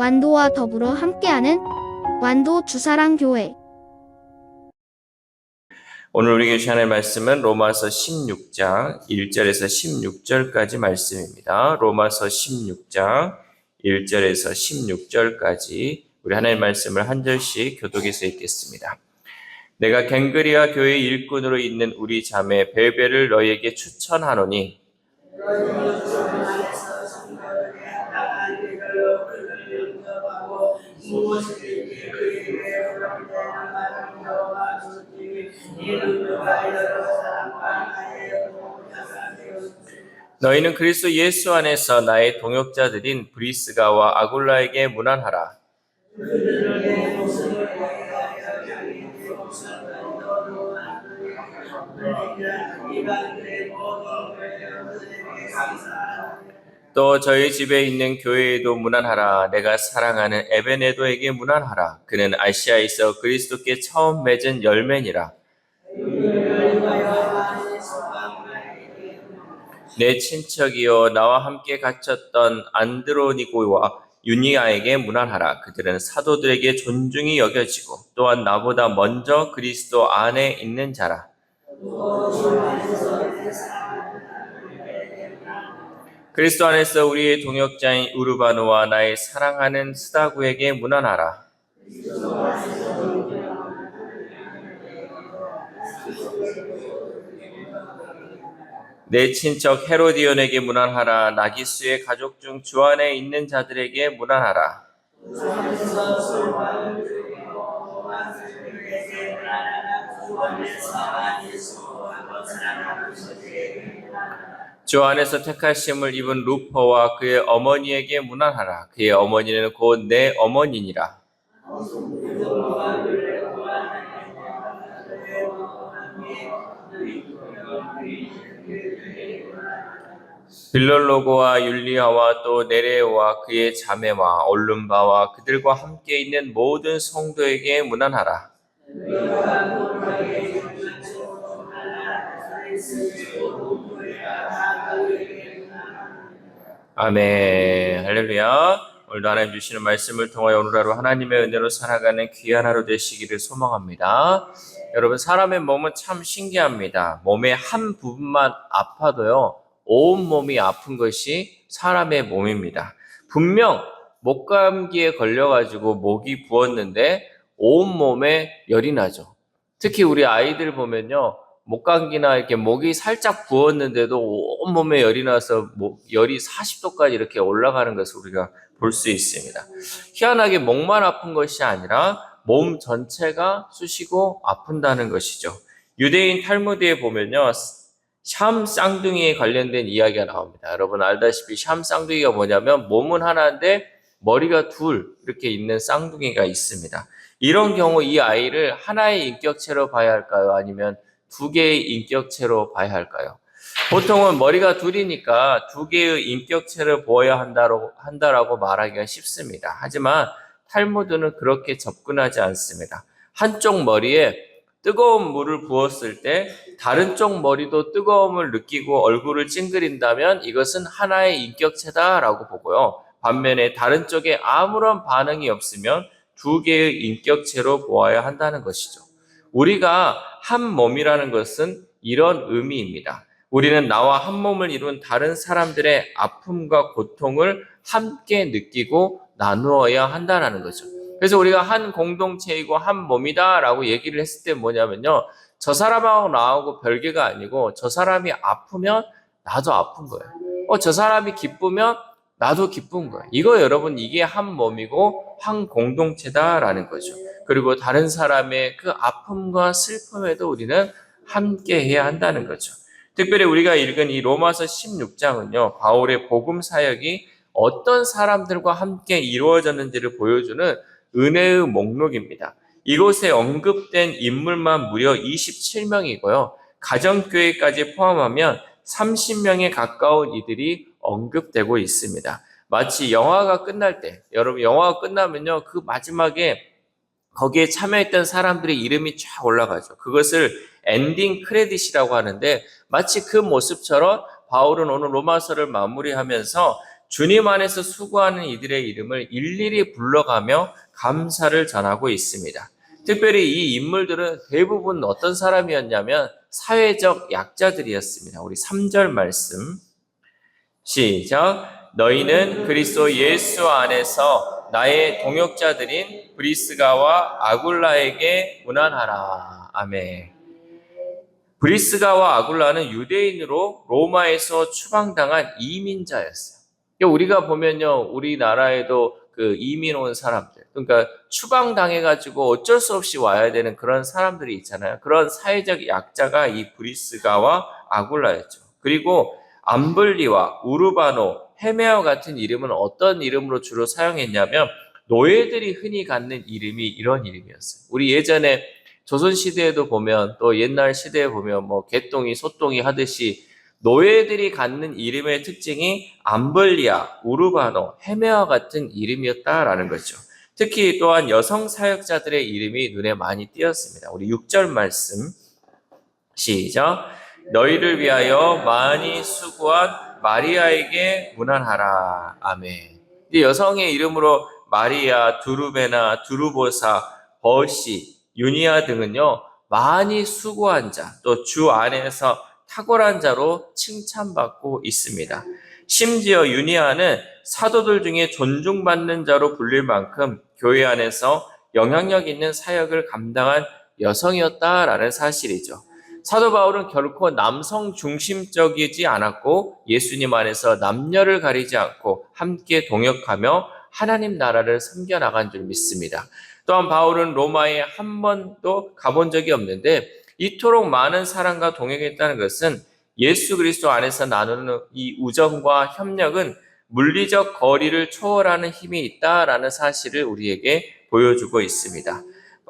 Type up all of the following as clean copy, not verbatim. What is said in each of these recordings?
완도와 더불어 함께하는 완도 주사랑교회. 오늘 우리 교시 하나의 말씀은 로마서 16장 1절에서 16절까지 말씀입니다. 로마서 16장 1절에서 16절까지 우리 하나의 말씀을 한 절씩 교독해서 읽겠습니다. 내가 갱그리아 교회 일꾼으로 있는 우리 자매 베베를 너희에게 추천하노니 너희는 그리스도 예수 안에서 나의 동역자들인 브리스가와 아굴라에게 문안하라. 또 저희 집에 있는 교회에도 문안하라. 내가 사랑하는 에베네도에게 문안하라. 그는 아시아에서 그리스도께 처음 맺은 열매니라. 내 친척이요 나와 함께 갇혔던 안드로니고와 유니아에게 문안하라. 그들은 사도들에게 존중이 여겨지고 또한 나보다 먼저 그리스도 안에 있는 자라. 그리스도 안에서 우리의 동역자인 우르바노와 나의 사랑하는 스다구에게 문안하라. 내 친척 헤로디온에게 문안하라. 나기수의 가족 중 주 안에 있는 자들에게 문안하라. 주 안에서 택하심을 입은 루퍼와 그의 어머니에게 문안하라. 그의 어머니는 곧 내 어머니니라. 빌롤로고와 율리아와 또 네레오와 그의 자매와 올lum바와 그들과 함께 있는 모든 성도에게 문안하라. 아멘. 할렐루야. 오늘도 하나님 주시는 말씀을 통하여 오늘 하루 하나님의 은혜로 살아가는 귀한 하루 되시기를 소망합니다. 여러분, 사람의 몸은 참 신기합니다. 몸의 한 부분만 아파도요, 온 몸이 아픈 것이 사람의 몸입니다. 분명 목감기에 걸려가지고 목이 부었는데 온 몸에 열이 나죠. 특히 우리 아이들 보면요, 목감기나 이렇게 목이 살짝 부었는데도 온 몸에 열이 나서 열이 40도까지 이렇게 올라가는 것을 우리가 볼 수 있습니다. 희한하게 목만 아픈 것이 아니라 몸 전체가 쑤시고 아픈다는 것이죠. 유대인 탈무드에 보면요, 샴 쌍둥이에 관련된 이야기가 나옵니다. 여러분 알다시피 샴 쌍둥이가 뭐냐면 몸은 하나인데 머리가 둘 이렇게 있는 쌍둥이가 있습니다. 이런 경우 이 아이를 하나의 인격체로 봐야 할까요? 아니면 두 개의 인격체로 봐야 할까요? 보통은 머리가 둘이니까 두 개의 인격체를 보아야 한다라고 말하기가 쉽습니다. 하지만 탈무드는 그렇게 접근하지 않습니다. 한쪽 머리에 뜨거운 물을 부었을 때 다른 쪽 머리도 뜨거움을 느끼고 얼굴을 찡그린다면 이것은 하나의 인격체다라고 보고요. 반면에 다른 쪽에 아무런 반응이 없으면 두 개의 인격체로 보아야 한다는 것이죠. 우리가 한 몸이라는 것은 이런 의미입니다. 우리는 나와 한 몸을 이룬 다른 사람들의 아픔과 고통을 함께 느끼고 나누어야 한다는 거죠. 그래서 우리가 한 공동체이고 한 몸이다라고 얘기를 했을 때 뭐냐면요, 저 사람하고 나하고 별개가 아니고 저 사람이 아프면 나도 아픈 거예요. 저 사람이 기쁘면 나도 기쁜 거예요. 이거 여러분, 이게 한 몸이고 한 공동체다라는 거죠. 그리고 다른 사람의 그 아픔과 슬픔에도 우리는 함께 해야 한다는 거죠. 특별히 우리가 읽은 이 로마서 16장은요, 바울의 복음 사역이 어떤 사람들과 함께 이루어졌는지를 보여주는 은혜의 목록입니다. 이곳에 언급된 인물만 무려 27명이고요. 가정교회까지 포함하면 30명에 가까운 이들이 언급되고 있습니다. 마치 영화가 끝날 때, 여러분 영화가 끝나면요, 그 마지막에 거기에 참여했던 사람들의 이름이 쫙 올라가죠. 그것을 엔딩 크레딧이라고 하는데 마치 그 모습처럼 바울은 오늘 로마서를 마무리하면서 주님 안에서 수고하는 이들의 이름을 일일이 불러가며 감사를 전하고 있습니다. 특별히 이 인물들은 대부분 어떤 사람이었냐면 사회적 약자들이었습니다. 우리 3절 말씀 시작. 너희는 그리스도 예수 안에서 나의 동역자들인 브리스가와 아굴라에게 문안하라. 아멘. 브리스가와 아굴라는 유대인으로 로마에서 추방당한 이민자였어요. 그러니까 우리가 보면요, 우리나라에도 그 이민 온 사람들, 그러니까 추방당해가지고 어쩔 수 없이 와야 되는 그런 사람들이 있잖아요. 그런 사회적 약자가 이 브리스가와 아굴라였죠. 그리고 암블리와 우르바노, 헤메어 같은 이름은 어떤 이름으로 주로 사용했냐면 노예들이 흔히 갖는 이름이 이런 이름이었어요. 우리 예전에 조선시대에도 보면 또 옛날 시대에 보면 뭐 개똥이 소똥이 하듯이 노예들이 갖는 이름의 특징이 암블리아, 우르바노, 헤메아 같은 이름이었다라는 거죠. 특히 또한 여성 사역자들의 이름이 눈에 많이 띄었습니다. 우리 6절 말씀 시작. 너희를 위하여 많이 수고한 마리아에게 문안하라. 아멘. 이 여성의 이름으로 마리아, 두루베나, 두루보사, 버시, 유니아 등은요, 많이 수고한 자, 또 주 안에서 탁월한 자로 칭찬받고 있습니다. 심지어 유니아는 사도들 중에 존중받는 자로 불릴 만큼 교회 안에서 영향력 있는 사역을 감당한 여성이었다라는 사실이죠. 사도 바울은 결코 남성 중심적이지 않았고 예수님 안에서 남녀를 가리지 않고 함께 동역하며 하나님 나라를 섬겨나간 줄 믿습니다. 또한 바울은 로마에 한 번도 가본 적이 없는데 이토록 많은 사람과 동행했다는 것은 예수 그리스도 안에서 나누는 이 우정과 협력은 물리적 거리를 초월하는 힘이 있다라는 사실을 우리에게 보여주고 있습니다.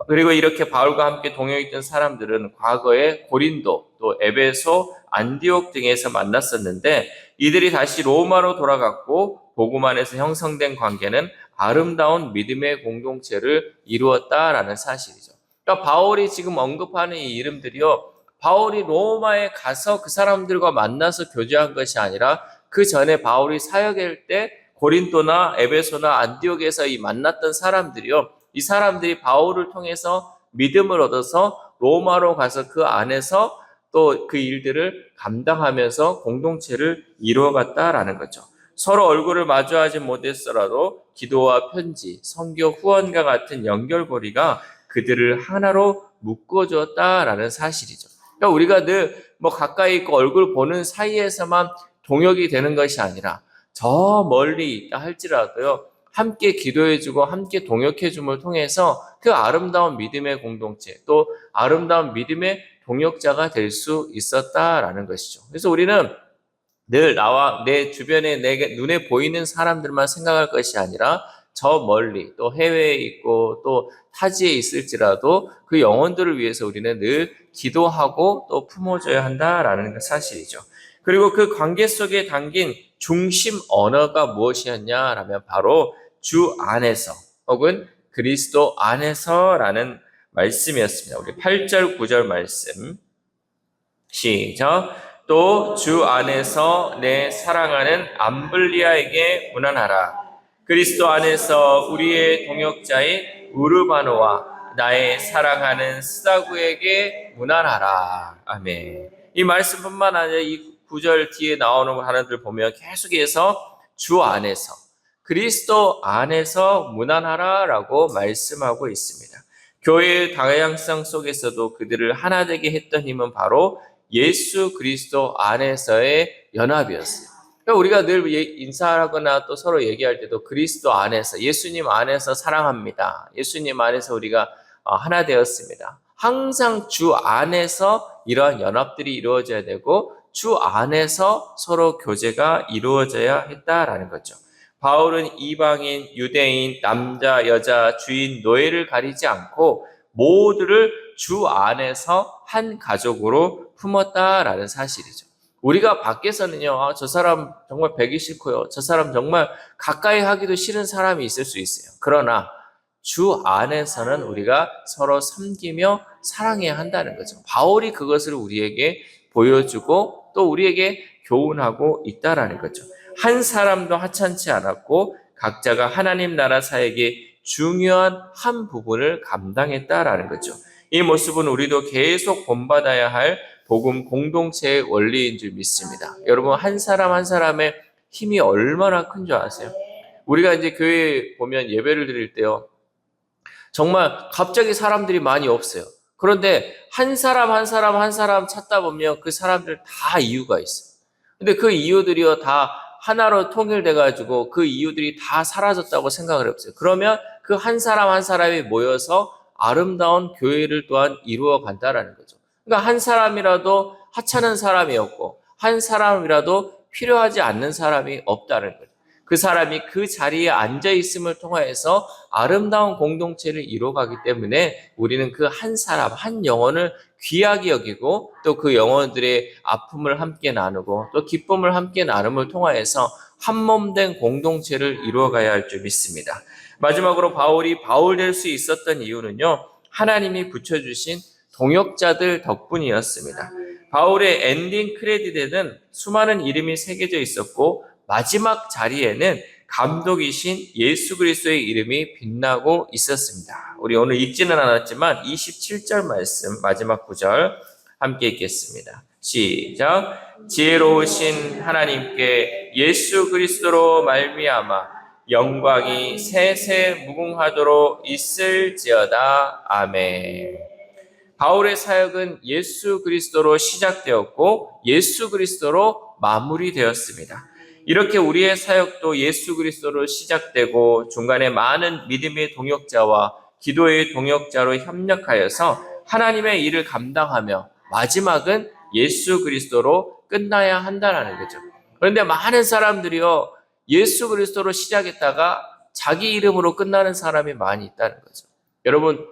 그리고 이렇게 바울과 함께 동행했던 사람들은 과거에 고린도, 또 에베소, 안디옥 등에서 만났었는데 이들이 다시 로마로 돌아갔고 복음 안에서 형성된 관계는 아름다운 믿음의 공동체를 이루었다라는 사실이죠. 그러니까 바울이 지금 언급하는 이 이름들이요, 바울이 로마에 가서 그 사람들과 만나서 교제한 것이 아니라 그 전에 바울이 사역할 때 고린도나 에베소나 안디옥에서 이 만났던 사람들이요, 이 사람들이 바울을 통해서 믿음을 얻어서 로마로 가서 그 안에서 또 그 일들을 감당하면서 공동체를 이루어갔다라는 거죠. 서로 얼굴을 마주하지 못했더라도 기도와 편지, 선교 후원과 같은 연결고리가 그들을 하나로 묶어주었다라는 사실이죠. 그러니까 우리가 늘 뭐 가까이 있고 얼굴 보는 사이에서만 동역이 되는 것이 아니라 저 멀리 있다 할지라도요, 함께 기도해주고 함께 동역해줌을 통해서 그 아름다운 믿음의 공동체, 또 아름다운 믿음의 동역자가 될 수 있었다라는 것이죠. 그래서 우리는 늘 나와 내 주변에 내게 눈에 보이는 사람들만 생각할 것이 아니라 저 멀리 또 해외에 있고 또 타지에 있을지라도 그 영혼들을 위해서 우리는 늘 기도하고 또 품어줘야 한다라는 사실이죠. 그리고 그 관계 속에 담긴 중심 언어가 무엇이었냐라면 바로 주 안에서 혹은 그리스도 안에서라는 말씀이었습니다. 우리 8절 9절 말씀 시작. 또 주 안에서 내 사랑하는 암블리아에게 문안하라. 그리스도 안에서 우리의 동역자인 우르바노와 나의 사랑하는 스다구에게 문안하라. 아멘. 이 말씀뿐만 아니라 이 9절 뒤에 나오는 하나들 보면 계속해서 주 안에서 그리스도 안에서 문안하라라고 말씀하고 있습니다. 교회의 다양성 속에서도 그들을 하나 되게 했던 힘은 바로 예수 그리스도 안에서의 연합이었어요. 그러니까 우리가 늘 인사하거나 또 서로 얘기할 때도 그리스도 안에서, 예수님 안에서 사랑합니다. 예수님 안에서 우리가 하나 되었습니다. 항상 주 안에서 이러한 연합들이 이루어져야 되고 주 안에서 서로 교제가 이루어져야 했다라는 거죠. 바울은 이방인, 유대인, 남자, 여자, 주인, 노예를 가리지 않고 모두를 주 안에서 한 가족으로 품었다라는 사실이죠. 우리가 밖에서는요, 저 사람 정말 뵈기 싫고요, 저 사람 정말 가까이 하기도 싫은 사람이 있을 수 있어요. 그러나 주 안에서는 우리가 서로 섬기며 사랑해야 한다는 거죠. 바울이 그것을 우리에게 보여주고 또 우리에게 교훈하고 있다라는 거죠. 한 사람도 하찮지 않았고 각자가 하나님 나라 사역의 중요한 한 부분을 감당했다라는 거죠. 이 모습은 우리도 계속 본받아야 할 복음 공동체의 원리인 줄 믿습니다. 여러분, 한 사람 한 사람의 힘이 얼마나 큰 줄 아세요? 우리가 이제 교회에 보면 예배를 드릴 때요, 정말 갑자기 사람들이 많이 없어요. 그런데 한 사람 한 사람 한 사람 찾다 보면 그 사람들 다 이유가 있어요. 근데 그 이유들이요, 다 하나로 통일돼가지고 그 이유들이 다 사라졌다고 생각을 해보세요. 그러면 그 한 사람 한 사람이 모여서 아름다운 교회를 또한 이루어 간다라는 거죠. 그러니까 한 사람이라도 하찮은 사람이었고, 한 사람이라도 필요하지 않는 사람이 없다는 거죠. 그 사람이 그 자리에 앉아 있음을 통하여서 아름다운 공동체를 이루어가기 때문에 우리는 그 한 사람, 한 영혼을 귀하게 여기고 또 그 영혼들의 아픔을 함께 나누고 또 기쁨을 함께 나눔을 통하여서 한 몸 된 공동체를 이루어가야 할 줄 믿습니다. 마지막으로 바울이 바울 될 수 있었던 이유는요, 하나님이 붙여주신 동역자들 덕분이었습니다. 바울의 엔딩 크레딧에는 수많은 이름이 새겨져 있었고 마지막 자리에는 감독이신 예수 그리스도의 이름이 빛나고 있었습니다. 우리 오늘 읽지는 않았지만 27절 말씀 마지막 구절 함께 읽겠습니다. 시작. 지혜로우신 하나님께 예수 그리스도로 말미암아 영광이 세세 무궁하도록 있을지어다. 아멘. 바울의 사역은 예수 그리스도로 시작되었고 예수 그리스도로 마무리되었습니다. 이렇게 우리의 사역도 예수 그리스도로 시작되고 중간에 많은 믿음의 동역자와 기도의 동역자로 협력하여서 하나님의 일을 감당하며 마지막은 예수 그리스도로 끝나야 한다는 거죠. 그런데 많은 사람들이요, 예수 그리스도로 시작했다가 자기 이름으로 끝나는 사람이 많이 있다는 거죠. 여러분,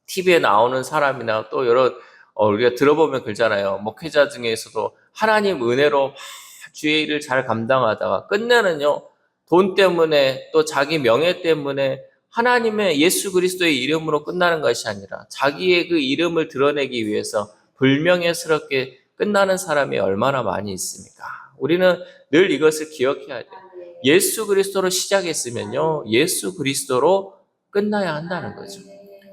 TV에 나오는 사람이나 또 여러 우리가 들어보면 그러잖아요. 목회자 중에서도 하나님 은혜로 주의 일을 잘 감당하다가 끝내는요, 돈 때문에 또 자기 명예 때문에 하나님의 예수 그리스도의 이름으로 끝나는 것이 아니라 자기의 그 이름을 드러내기 위해서 불명예스럽게 끝나는 사람이 얼마나 많이 있습니까? 우리는 늘 이것을 기억해야 돼요. 예수 그리스도로 시작했으면요, 예수 그리스도로 끝나야 한다는 거죠.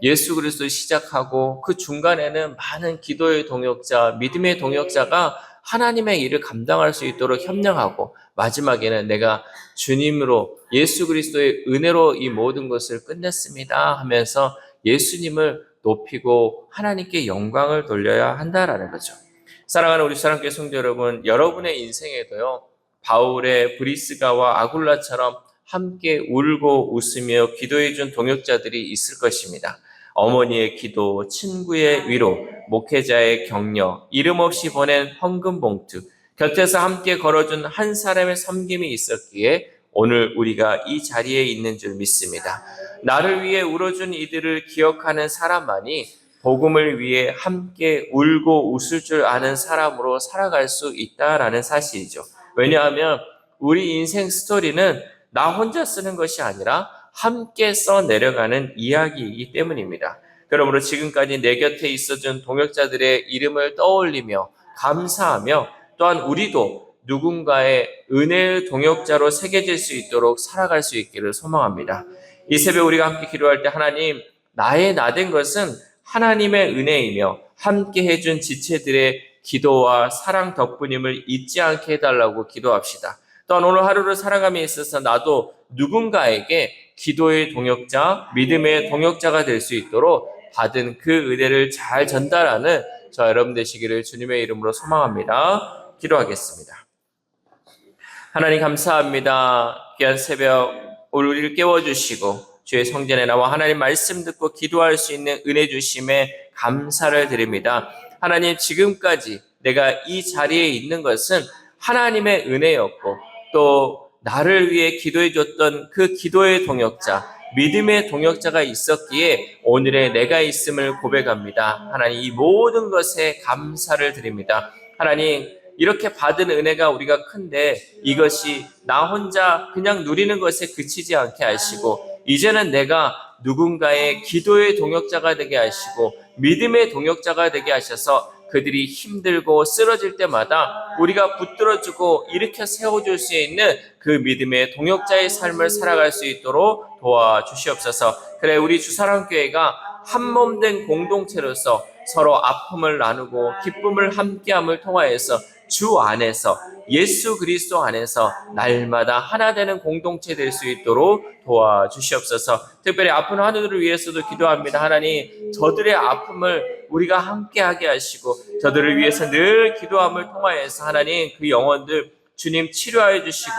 예수 그리스도 시작하고 그 중간에는 많은 기도의 동역자, 믿음의 동역자가 하나님의 일을 감당할 수 있도록 협력하고 마지막에는 내가 주님으로 예수 그리스도의 은혜로 이 모든 것을 끝냈습니다 하면서 예수님을 높이고 하나님께 영광을 돌려야 한다라는 거죠. 사랑하는 우리 사랑교회 성도 여러분, 여러분의 인생에도요, 바울의 브리스가와 아굴라처럼 함께 울고 웃으며 기도해준 동역자들이 있을 것입니다. 어머니의 기도, 친구의 위로, 목회자의 격려, 이름 없이 보낸 헌금 봉투, 곁에서 함께 걸어준 한 사람의 섬김이 있었기에 오늘 우리가 이 자리에 있는 줄 믿습니다. 나를 위해 울어준 이들을 기억하는 사람만이 복음을 위해 함께 울고 웃을 줄 아는 사람으로 살아갈 수 있다라는 사실이죠. 왜냐하면 우리 인생 스토리는 나 혼자 쓰는 것이 아니라 함께 써 내려가는 이야기이기 때문입니다. 그러므로 지금까지 내 곁에 있어준 동역자들의 이름을 떠올리며 감사하며 또한 우리도 누군가의 은혜의 동역자로 새겨질 수 있도록 살아갈 수 있기를 소망합니다. 이 새벽 우리가 함께 기도할 때 하나님, 나의 나된 것은 하나님의 은혜이며 함께 해준 지체들의 기도와 사랑 덕분임을 잊지 않게 해달라고 기도합시다. 또한 오늘 하루를 살아감에 있어서 나도 누군가에게 기도의 동역자, 믿음의 동역자가 될 수 있도록 받은 그 은혜를 잘 전달하는 저 여러분 되시기를 주님의 이름으로 소망합니다. 기도하겠습니다. 하나님 감사합니다. 귀한 새벽 우리를 깨워주시고 주의 성전에 나와 하나님 말씀 듣고 기도할 수 있는 은혜 주심에 감사를 드립니다. 하나님, 지금까지 내가 이 자리에 있는 것은 하나님의 은혜였고 또 나를 위해 기도해 줬던 그 기도의 동역자, 믿음의 동역자가 있었기에 오늘의 내가 있음을 고백합니다. 하나님, 이 모든 것에 감사를 드립니다. 하나님, 이렇게 받은 은혜가 우리가 큰데 이것이 나 혼자 그냥 누리는 것에 그치지 않게 하시고 이제는 내가 누군가의 기도의 동역자가 되게 하시고 믿음의 동역자가 되게 하셔서 그들이 힘들고 쓰러질 때마다 우리가 붙들어주고 일으켜 세워줄 수 있는 그 믿음의 동역자의 삶을 살아갈 수 있도록 도와주시옵소서. 그래, 우리 주사랑교회가 한몸된 공동체로서 서로 아픔을 나누고 기쁨을 함께함을 통하여서 주 안에서 예수 그리스도 안에서 날마다 하나 되는 공동체 될 수 있도록 도와주시옵소서. 특별히 아픈 환우들을 위해서도 기도합니다. 하나님, 저들의 아픔을 우리가 함께하게 하시고 저들을 위해서 늘 기도함을 통하여서 하나님 그 영혼들 주님 치료하여 주시고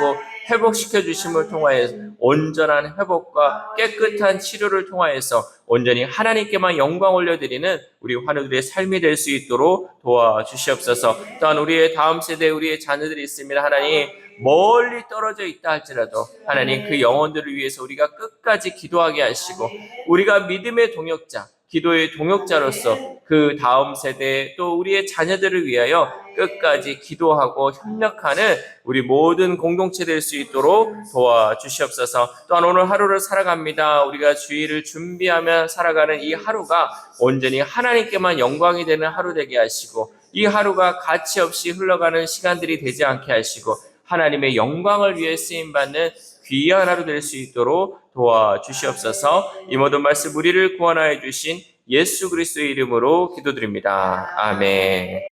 회복시켜 주심을 통하여 온전한 회복과 깨끗한 치료를 통하여서 온전히 하나님께만 영광 올려드리는 우리 환우들의 삶이 될 수 있도록 도와주시옵소서. 또한 우리의 다음 세대 우리의 자녀들이 있습니다. 하나님, 멀리 떨어져 있다 할지라도 하나님 그 영혼들을 위해서 우리가 끝까지 기도하게 하시고 우리가 믿음의 동역자, 기도의 동역자로서 그 다음 세대 또 우리의 자녀들을 위하여 끝까지 기도하고 협력하는 우리 모든 공동체 될 수 있도록 도와주시옵소서. 또한 오늘 하루를 살아갑니다. 우리가 주일을 준비하며 살아가는 이 하루가 온전히 하나님께만 영광이 되는 하루 되게 하시고 이 하루가 가치 없이 흘러가는 시간들이 되지 않게 하시고 하나님의 영광을 위해 쓰임받는 귀한 하루 될 수 있도록 도와주시옵소서. 이 모든 말씀 우리를 구원하여 주신 예수 그리스도의 이름으로 기도드립니다. 아멘.